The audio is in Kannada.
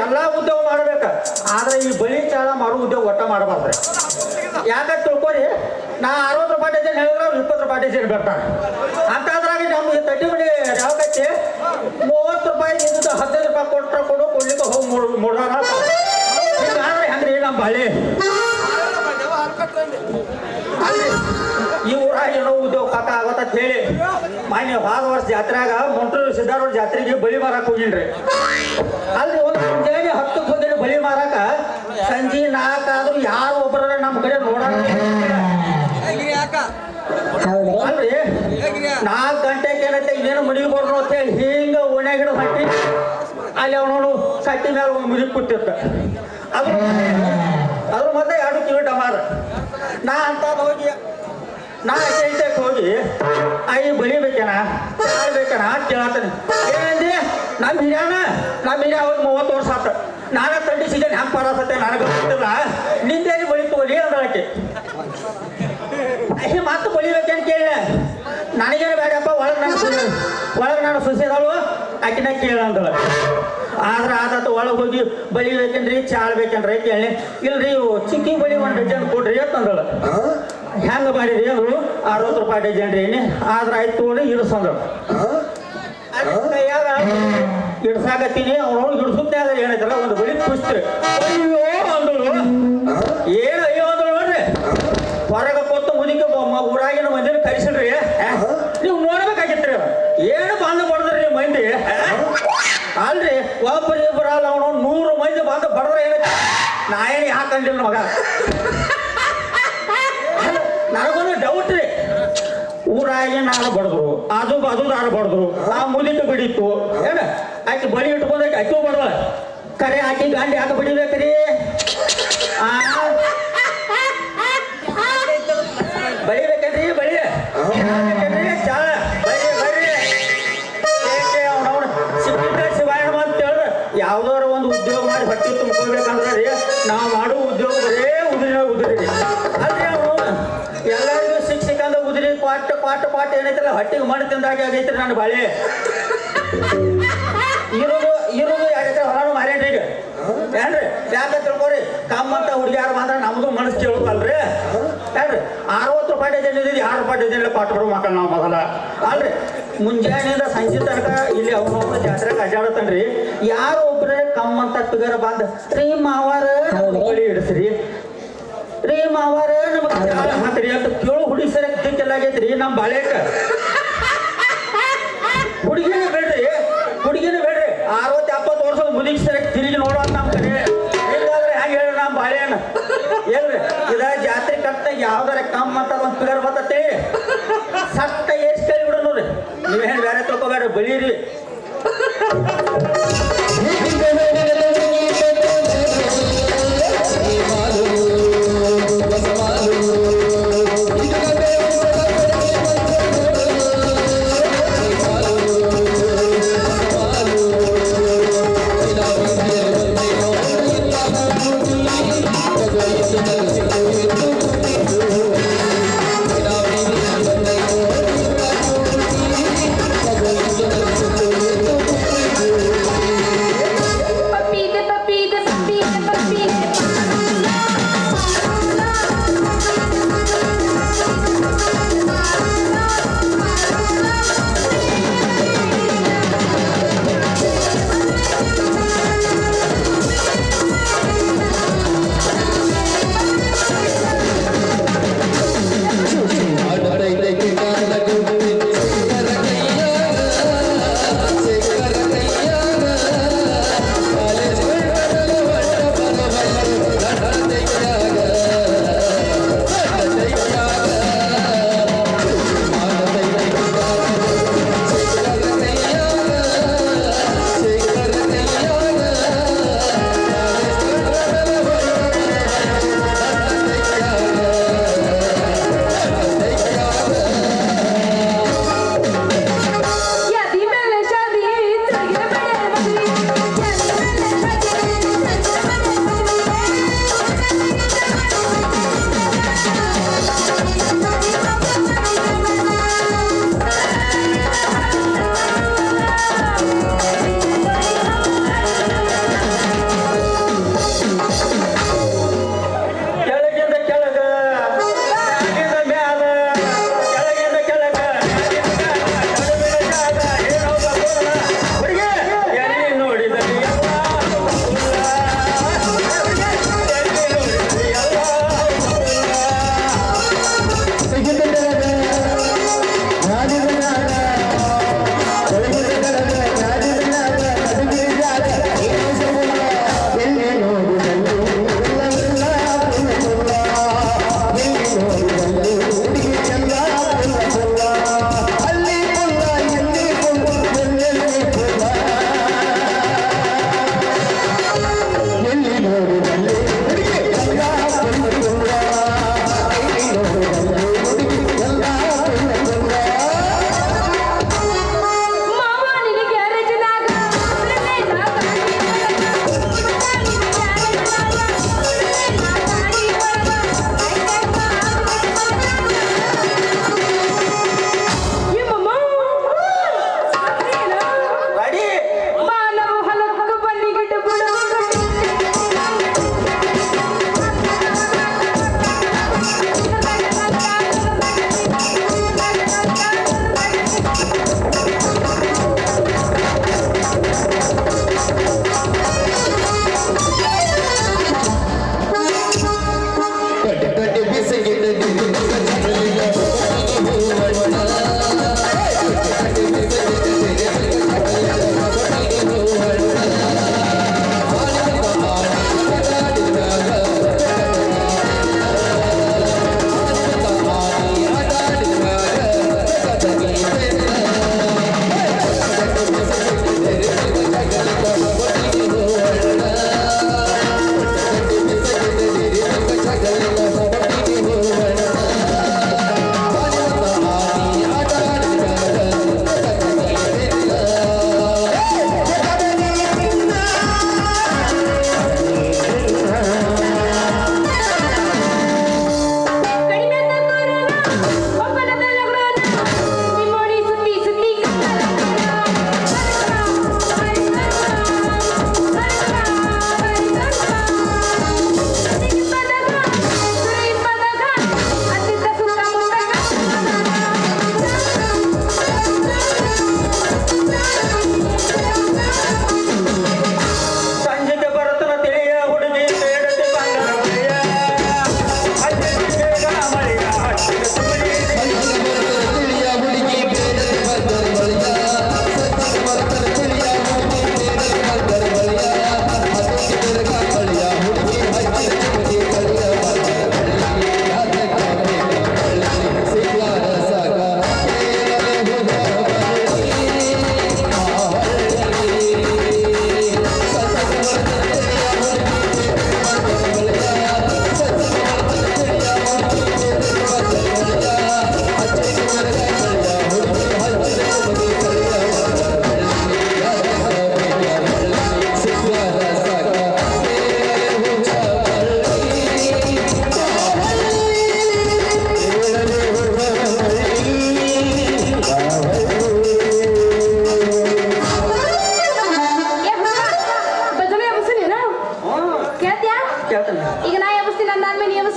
ಎಲ್ಲ ಉದ್ಯೋಗ ಮಾಡ್ಬೇಕ, ಆದ್ರೆ ಈ ಬಲಿ ಚಾಳ ಮಾಡೋ ಉದ್ಯೋಗ ಒಟ್ಟ ಮಾಡಬಾರ್ದ್ರಿ. ಯಾಕಂತ ತಿಳ್ಕೊರಿ, ನಾ 60 ರೂಪಾಯಿ ಡಜನ್ ಹೇಳಿದ್ರೆ 20 ರೂಪಾಯಿ ಡಜನ್ ಬರ್ತಾರೆ. ಅಂತದ್ರಾಗ ನಮ್ಗೆ ತಟ್ಟಿ ಮಡಿ ಯಾವಕೈತಿ 30 ರೂಪಾಯಿ 15 ರೂಪಾಯಿ ಕೊಟ್ರೆ ಕೊಡ್ಲಿಕ್ಕೆ ಹೋಗಿ ಮೂಡೋಣ. ಹಿಂಗಾದ್ರೆ ಹೆಂಗ್ರಿ ನಮ್ಮ ಬಳಿ ಈ ಊರಾಗ ಏನೋ ಉದ್ಯೋಗ ಕಾಕ ಆಗತ್ತ ಹೇಳಿ ಮಾನ್ಯ ಹೋದ ವರ್ಷ ಜಾತ್ರೆಯಾಗ ಮೊಂಟೂರು ಸಿದ್ದಾರೂಢ ಜಾತ್ರೆಗೆ ಬಲಿ ಮಾರಕ್ ಹೋಗಿನ್ರಿ. ಅಲ್ಲಿ ಒಂದು ಮುಂಜಾನೆ 10ಕ್ಕೆ ಹೋಗಿರಿ ಬಲಿ ಮಾರಾಕ, ಸಂಜೆ 4 ಆದ್ರೂ ಯಾರು ಒಬ್ಬರ ನಮ್ಮ ಕಡೆ ನೋಡೋಣ ಅಲ್ರಿ. 4 ಗಂಟೆಗೆ ಏನೈತೆ ಇನ್ನೇನು ಮಡಿಗೆ ಬರ್ರು ಅಂತ ಹೇಳಿ ಹಿಂಗ ಓಣ್ಯಾಗ ಗಿಡ ಹೊಂಟಿ ಅಲ್ಲಿ ಅವನೋಡು ಕಟ್ಟಿ ಮೇಲೆ ಒಂದು ಮುಗಿ ಕೂತಿರ್ತ. ಅದ್ರ ಮತ್ತೆ 2 ಕಿಲೋ ಡಮಾರ ನಾ ಅಂತ ಹೋಗಿ ನಾ ಐಟಕ್ಕೆ ಹೋಗಿ ಈ ಬಲಿಬೇಕೇನ ಬೇಕೇನ ಕೇಳತ್ತಾನೆ. ಏನಂದಿ ನಮ್ಮ ಹಿರಿಯ ಹೋಗಿ 30 ವರ್ಷ ಆತ. ನಾನು 30 ಸೀಸನ್ ಹೆಂಗೆ ಪಾರಸತ್ತೆ ನನಗೆ ಗೊತ್ತಿಲ್ಲ, ನಿಂದೇಲಿ ಬಳಿ ತಗೋಲಿ ಅಂದಳಕ್ಕೆ. ಮತ್ತೆ ಬಲಿಬೇಕೇನು ಕೇಳ, ನನಗೇನು ಬೇಡಪ್ಪ, ಒಳಗೆ ನಾನು ಸೊಸೆದಳು ಆಕಿನ ಕೇಳ ಅಂದಳ. ಆದ್ರೆ ಆದತ್ತು ಒಳಗೆ ಹೋಗಿ ಬಲಿಬೇಕೇನ್ರಿ ಚಾಳ್ ಬೇಕೇನ್ರಿ ಕೇಳಿ, ಇಲ್ರಿ ಚಿಕ್ಕಿ ಬಲಿ 1 ಡಜನ್ ಕೊಡ್ರಿ ಅಂತಂದಳ. ಹೆಂಗ ಮಾಡಿರಿ ಅಂದ್ರು 60 ರೂಪಾಯಿ ಡಜನ್ ರೀ. ಆದ್ರೆ ಆಯ್ತು ತಗೊಂಡು ಇಡಿಸಂದಳು. ಕೈಯಾಗ ಇಡ್ಸಾಕತ್ತೀನಿ, ಅವ್ನವ್ನು ಇಡ್ಸುತ್ತೆ ಆದ್ರೆ ಏನೈತಲ್ಲ ಒಂದು ಬಲಿ ಕುಸ್ತ್ರಿ. ಅಯ್ಯೋ ಅಂದಳು. ಏನು ಅಯ್ಯೋ ಅಂದಳು ನೋಡ್ರಿ. ಹೊರಗೆ ಕೊತ್ತು ಮುದಿಕೆ ಊರಾಗಿನ ಮಂದಿನ ಕಳಿಸಿಡ್ರಿ, ನೀವು ನೋಡ್ಬೇಕಾಗಿತ್ರಿ ಏನು ಬಂದು ಬಡದ್ರಿ ಮಂದಿ. ಅಲ್ರಿ ಒಬ್ಬರಿಬ್ಬರ ಅಲ್ಲ ಅವನು 100 ಮಂದಿ ಬಂದು ಬಡದ್ರೆ ಏನೈತಿ, ನಾ ಏನು ಯಾಕಂದಿಲ್ಲ ಮಗ. ನನಗೊಂದು ಡೌಟ್ ರೀ, ಊರಾಗಿ ನಾನು ಬಡದ್ರು ಅದು ನಾನು ಬಡದ್ರು, ಆ ಮುದಿಕೆ ಬಿಡಿತ್ತು ಏನ ಆಕೆ ಬಳಿ ಇಟ್ಕೊಂಡಾಕಿ ಅಕ್ಕಿ ಬಡದ ಕರೆ ಆಕಿ ಗಾಂಡಿ ಯಾಕೆ ಬಿಡಿಬೇಕ್ರಿ? ಬಳಿಬೇಕೇನ್ರಿ ಬಳಿ ಚಾಳ ಬರ್ರಿ ಅವನವನು ಸಿಕ್ಕಿದ್ದ ಶಿವಾಯಣ ಅಂತ ಹೇಳಿದ್ರೆ ಯಾವ್ದಾರ ಒಂದು ಉದ್ಯೋಗ ಮಾಡಿ ಹೊಟ್ಟೆ ತುಂಬ್ಕೊಳ್ಬೇಕಂದ್ರೆ ರೀ ನಾವು ಮಾಡೋ ಉದ್ಯೋಗ ಬರೇ ಉದುರಿ ಅಲ್ರಿ. ಅವನು ಎಲ್ಲರಿಗೂ ಸಿಕ್ಕಂದ ಉದುರಿ ಪಾಟ ಏನೈತಲ್ಲ ಹೊಟ್ಟಿಗೆ ಮಣ್ಣು ತಿಂದಾಗೆ ಆಗೈತ್ರಿ ನನ್ನ ಬಾಳೆ. ಇರೋದು 2 ಎಕರೆ ಹೊಲನು ಮಾರೇನ್ರಿ ಈಗ ಏನ್ರಿ. ಯಾಕೆ ತಿಳ್ಕೊರಿ, ಕಮ್ಮಂತ ಹುಡುಗಿಯಾರು ಮಾತ್ರ ನಮ್ದು ಮನಸ್ಸು ಕೇಳೋದಲ್ರಿ ಏನ್ರಿ. 60 ರೂಪಾಯಿ ಡಜನ್ ಇದ್ದೀವಿ, 2 ರೂಪಾಯಿ ಡಜನ್ ಪಾಠ ಬರೋ ಮಕ್ಕಳು ನಾವು ಮೊದಲ ಅಲ್ರಿ. ಮುಂಜಾನೆಯಿಂದ ಸಂಜೆ ತನಕ ಇಲ್ಲಿ ಅವನೊಬ್ಬ ಜಾತ್ರೆಗೆ ಅಡ್ಡಾಡತನ್ರಿ. ಯಾರು ಒಬ್ಬರೇ ಕಮ್ಮಂತ ತುಗರ ಬಂದ ರೀ ಮಾವಾರ ಬಳಿ ಇಡಿಸ್ರಿ, ರೀ ಮಾವಾರ ನಮಗೆ ಹಾಕ್ರಿ ಅಂತ ಕೇಳು ಹುಡುಗಿ ಸರಿ ದಿಕ್ಕೆಲ್ಲಾಗೈತ್ರಿ ನಮ್ಮ ಬಾಳೆಕ. ಹುಡುಗಿನೇ ಬೇಡ್ರಿ 60-70 ವರ್ಷದ ಮುದುಕಿ ಸರಿ ತಿರುಗಿ ನೋಡೋದು ನಮ್ಮ ಕಡೆ. ಹಿಂಗಾದ್ರೆ ಹೆಂಗೆ ಹೇಳಿ ನಮ್ಮ ಬಾಳೆಹಣ್ಣು ಎಲ್ರಿ. ಇದ ಜಾತ್ರೆ ಕಟ್ಟಾಗ ಯಾವ್ದಾರ ಕಮ್ಮ ಅಂತ ಒಂದು ಪಿಗರ್ ಬರ್ತೈತಿ